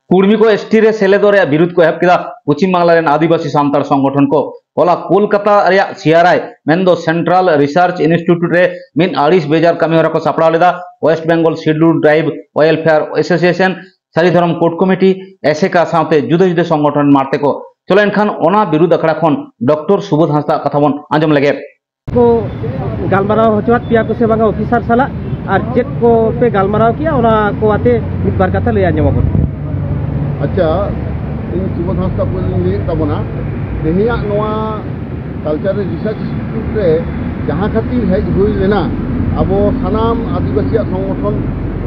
कुर्मी को एसटी रे सेलेदो रे विरोध को एहब किदा पश्चिम बांग्ला रेन आदिवासी सान्ताड़ संगठन को होला कोलकाता रे सीआरआई मेंदो सेंट्रल रिसर्च इंस्टीट्यूट रे मिन 28 बेजार कमी हरा को सपड़ा लेदा waste Bengal scheduled tribe welfare association सारीधरम court committee एसेका साथे जुदे जुदे संगठन मारते को चलो एनखान ओना विरोध अखड़ा खन डॉक्टर सुबोध हांसदा कथा बन आंजम लगे को गालमाराव होचवात पिया को से बांगा ऑफिसर साला और चेक को पे गालमाराव किया ओना को आते मिद बार कथा ले आंजम को अच्छा इन सुबोध हांसदा को ले तबना देहिया नोआ कल्चरल रिसर्च इंस्टीट्यूट रे जहां खातिर हेज हुई लेना अब सानाम आदिवासी संगठन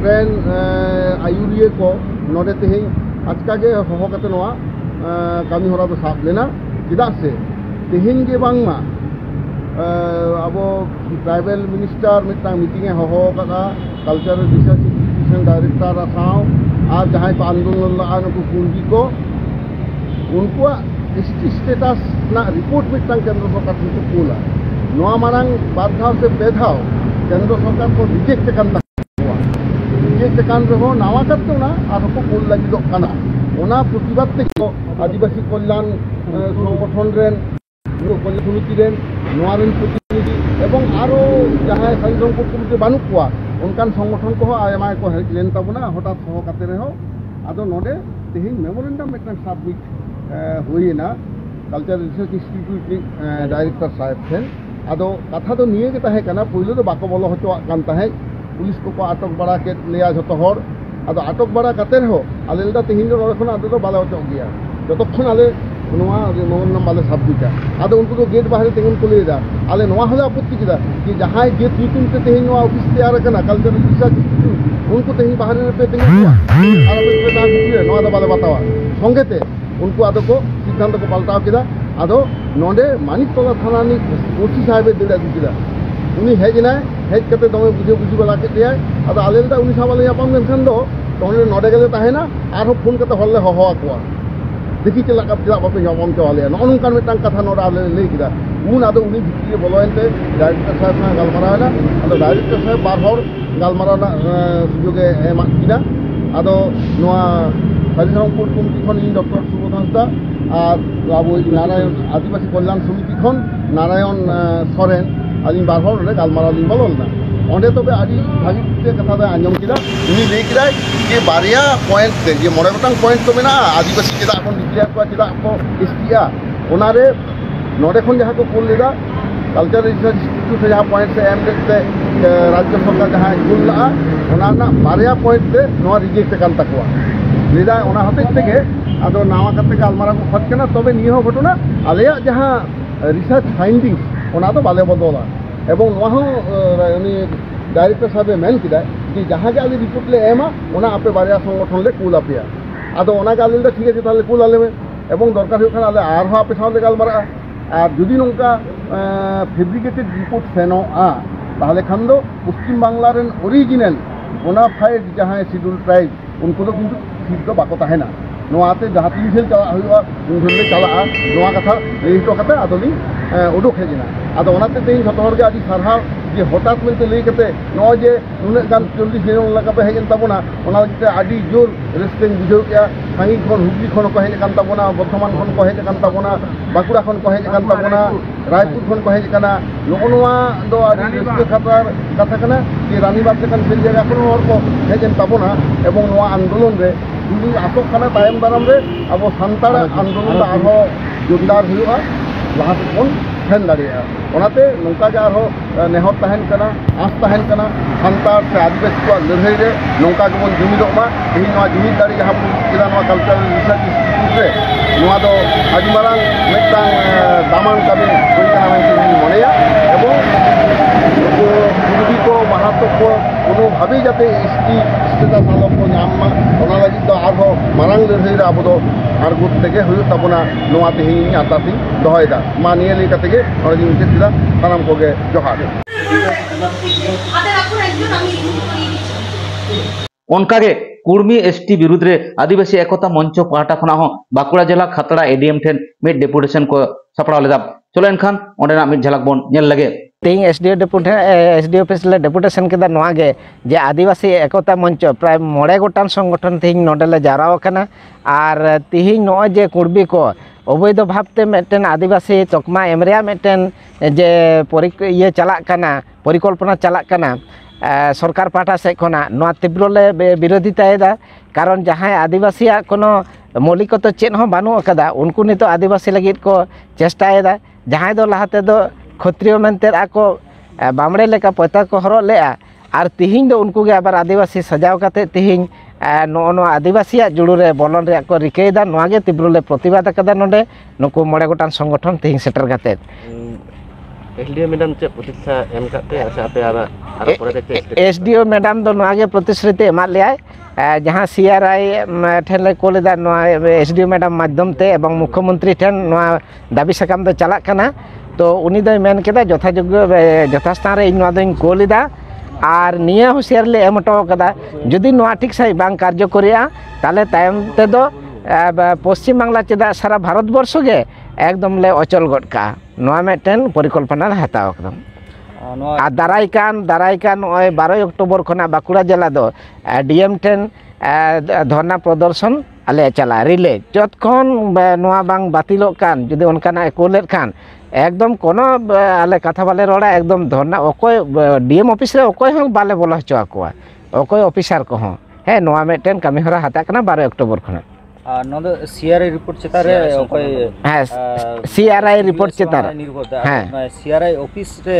रेन आयुरिये को नोडे तेही आजका के होहो कते नोआ कामी होरा तो साफ लेना चिदा से तेहिन के बांगमा अब ट्राइबल मिनिस्टर मिटा मीटिंग होहो कदा cultural research institution director Sao और जहां को आंदोलन को कुंजी को उनको एसटी स्टेटस ना रिपोर्ट मिटा केंद्र सरकार को कूला नोआ मारंग बारधाव से बेधाव केंद्र सरकार को रिजेक्ट करना रिजेक्ट कान रहो नावा करते ना और को कूल लगी दो कना ओना प्रतिबाद को आदिवासी कल्याण संगठन रेन कल्याण समिति रेन नोआ रेन प्रतिनिधि एवं आरो जहां संगठन को कुमते बानु कुआ उनकान संगठन को आयमा को हेल्प लेन तबना हठात सह काते रहो आदो नोडे तेहिन मेमोरेंडम मिटन सबमिट हुईना कल्चरल रिसर्च इंस्टीट्यूट डायरेक्टर साहेब थे आदो कथा तो निये के तहे कना पहले तो बाको बोलो हचो कान तहे पुलिस को आटक बड़ा के लिया जतो हर आदो आटक बड़ा काते रहो आलेलदा तेहिन रो खन आदो तो बाला हचो गया जतक्षण आले नोआ मेमोरेंडम बाले सबमिटा आदो उनको तो गेट बाहर तेहिन को लेदा आले नोआ हले आपत्ति किदा कि जहां गेट नीतुम ते तेहिन नोआ ऑफिस तैयार कना कल्चरल रिसर्च इंस्टीट्यूट उनको तेहिन बाहर पे तेहिन हुआ और पे ता दिए नोआ दा बाले बतावा संगेते उनको आदो को सिद्धांत को पलटाव किदा आदो नोडे मानिक तोला थाना ओसी साहेब देदा दिदा उनी हेजना हेज कते दमे बुझे बुझी वाला के दिया आदो आलेलदा उनी साबाले यापम गनखान दो तोने नोडे गले ताहेना आरो फोन कते हल्ले हो आकुआ देखी चला कब चला बापे यापम के वाले नोन उनका मिटांग कथा नोडा आले ले किदा उन आदो उनी भित्री बोलोयनते डायरेक्टर साहेब ना गालमारावना आदो डायरेक्टर साहेब बार हर गालमारावना सुजोगे एमा किदा आदो नोआ सारीधरम कोर्ट कमिटी खन इन डॉक्टर सुबोध हांसदा और अब नारायण आदिवासी कल्याण समिति खन नारायण सोरेन आलिन बारहर रे गालमाराव लिन बोलना ओंडे तबे आदि भागी कथा दा आंजम किदा उनी ले किदा कि बारिया पॉइंट से जे मोरे गोटांग पॉइंट तो मेना आदिवासी चेदा को डिक्लेयर को चेदा को एसटीआ ओनारे नोडे खन जहां को कोल लेदा कल्चरल रिसर्च इंस्टीट्यूट से जहां पॉइंट से एम से राज्य सरकार जहां गुलला ओनाना बारिया पॉइंट से नो रिजेक्ट कान तकवा लेदा ओना हते तेगे आदो नावा कते गालमारा को खत केना तबे नियो घटना आलेया जहां रिसर्च फाइंडिंग्स ओना तो बाले बदला एवं वहाँ उनी डायरेक्टर साहब मेन किदा कि जहाँ के आले रिपोर्ट ले एमा ओना आपे बारिया संगठन ले कूल आपेया आदो ओना गाले दा ठीक है ताले कूल आले में एवं दरकार होखान आले आर आपे साले गालमारा और जुदी नोंका फैब्रिकेटेड रिपोर्ट सेनो ताहले खान दो पश्चिम बांग्ला रेन ओरिजिनल ओना फाइड जहाँ शेड्यूल ट्राइब उनको तो किंतु ठीक तो बाको ताहेना नोआते जहाँ तीन झेल चला हुआ उन झेल चला नोआ कथा लेहितो कथा आदोली उडुक हेजना आदो ओनाते तेइन जतो हर के आदि सारहाव जे हठात मिलते ले कते नो जे नुने गान 40 दिन लगा पे हेजन तबना ओना लगिते आदि जोर रेस्टिंग बुझो किया सांगी खन हुबली खन को हेज कान तबना बर्धमान खन को हेज कान तबना बाकुड़ा खन को हेज कान तबना रायपुर खन को हेज काना नोआ दो आदि रेस्टे खातर कथा कना जे रानीबाग लेकान सेल जगह खन हर को हेजन तबना एवं नोआ आंदोलन रे जुदी आसोक खाना तायम दाराम रे अब सान्ताड़ आंदोलन आरो जोरदार हुआ लाहा बन ठेन दाड़िया ओनाते नौका के आरो नेहर तहन कना आस तहन कना सान्ताड़ से आदिवासी को लड़ाई रे नौका के बन जुमिदोग मा तेही नोआ जुमिद दाड़ी जहां किदा नोआ कल्चरल रिसर्च इंस्टीट्यूट रे नोआ दो आदि मारांग मिटांग दामान काबे कोई कना मेन मनेया एवं पूर्वी को महातो को कोनो भाबे जाते एसटी स्टेटस आलो को नाम ओना लगी तो आरो मारांग लड़ाई रे अब दो आरगुत तेगे हुयु तबना नोआ तेही आतासी दोहयदा मा निये ले कतेगे और जी मुझे दिला सालाम को गे जोहार ओनकागे कुर्मी एसटी विरुद्ध रे आदिवासी एकता मंच पाहटा खना हो बाकुड़ा जिला खतड़ा एडीएम ठेन मिड डेपुटेशन को सपड़ा लेदा चलो एनखान ओंडेना मिड झलक बन नेल लगे। तीन एसडीओ ऑफिस ले डेपुटेशन के नोगे जे आदिवासी एकता मंच प्राय 9 गोटान संगठन तीन नोडेले जाराव कना और तीन नो जे कुर्बी को अवैध भावते मेटन आदिवासी तकमा एमरिया मेटन जे ये चला कना परिकल्पना चला कना सरकार पाटा से खना नोआ तीव्रले विरोधिता कारण जहां आदिवासी कोनो मौलिकता चेन हो बानु अकदा उनको नितो आदिवासी लगित को चेष्टाएदा जहां दो लहाते दो क्षत्रिय मेनते आको बामड़े लेका पता को हरो लेआ और तिहिं दो उनको के आबार आदिवासी सजाव काते तिहिं नो आदिवासी जुड़ूरे बोलन रे को रिकेदा नोगे तीव्रले प्रतिवाद कदा नोडे नुको 9 गोटान संगठन तिहिं सेटर काते एसडीओ मैडम चे प्रतिष्ठा एम काते अच्छा पे आरा परे ते एसडीओ मैडम दो नोगे प्रतिश्रुति एमा लेआय जहां सीआरआई ठेले कोलेदा नो एसडीओ मैडम माध्यम ते एवं मुख्यमंत्री ठेन नो दाबी सकाम दो चला कना तो उनी दो मेन केदा यथास्थान रे इन दों कोलेदा और निया हुशियार ले एमटो कदा जदि नो ठीक सही बांग कार्य करिया ताले तायम ते दो पश्चिम बांग्ला चेदा सारा भारत वर्ष गे एकदम ले अचल गडका नो मेटेन परिकल्पना हताव एकदम दारायकान 12 अक्टोबर खना बाकुड़ा जिला दो डीएम टेन धरना प्रदर्शन आले चला रिले जतखन नोआ बांग बातिलो कान जदि उनकाना कोलेट खान एकदम कोनो आले कथा बाले रोड़ा एकदम धरना ओकोय डीएम ऑफिस रे ओकोय हम बाले बोला हचो आकोआ ओकोय ऑफिसर को हो हे नोआ मेटेन कमी हरा हता कना 12 अक्टोबर खना no CRI report चेतारे ओकोय CRI report चेतार हां सीआरआई ऑफिस रे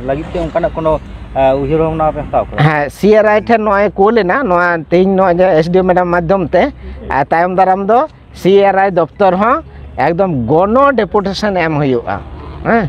लगिते उनकाना कोनो उहिर भावना पे हताव हां सीआरआई ठे नोय कोलेना नोआ तीन नो एसडीओ मैडम माध्यम ते तायम दाराम दो सीआरआई दफ्तर हो एकदम गनो डेपुटेशन एम हुआ हां।